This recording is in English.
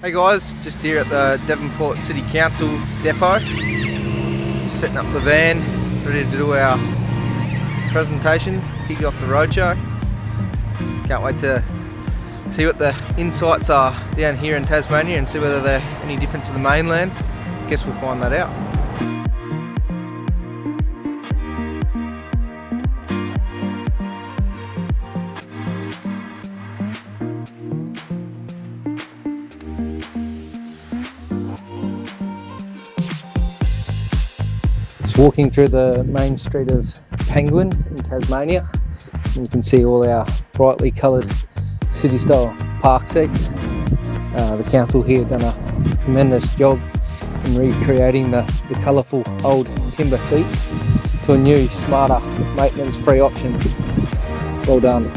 Hey guys, just here at the Devonport City Council depot, just setting up the van, ready to do our presentation, kick off the roadshow. Can't wait to see what the insights are down here in Tasmania and see whether they're any different to the mainland. Guess we'll find that out. Walking through the main street of Penguin in Tasmania, and you can see all our brightly coloured Citistyle Park Seats. The council here done a tremendous job in recreating the colourful old timber seats to a new, smarter, maintenance-free option. Well done.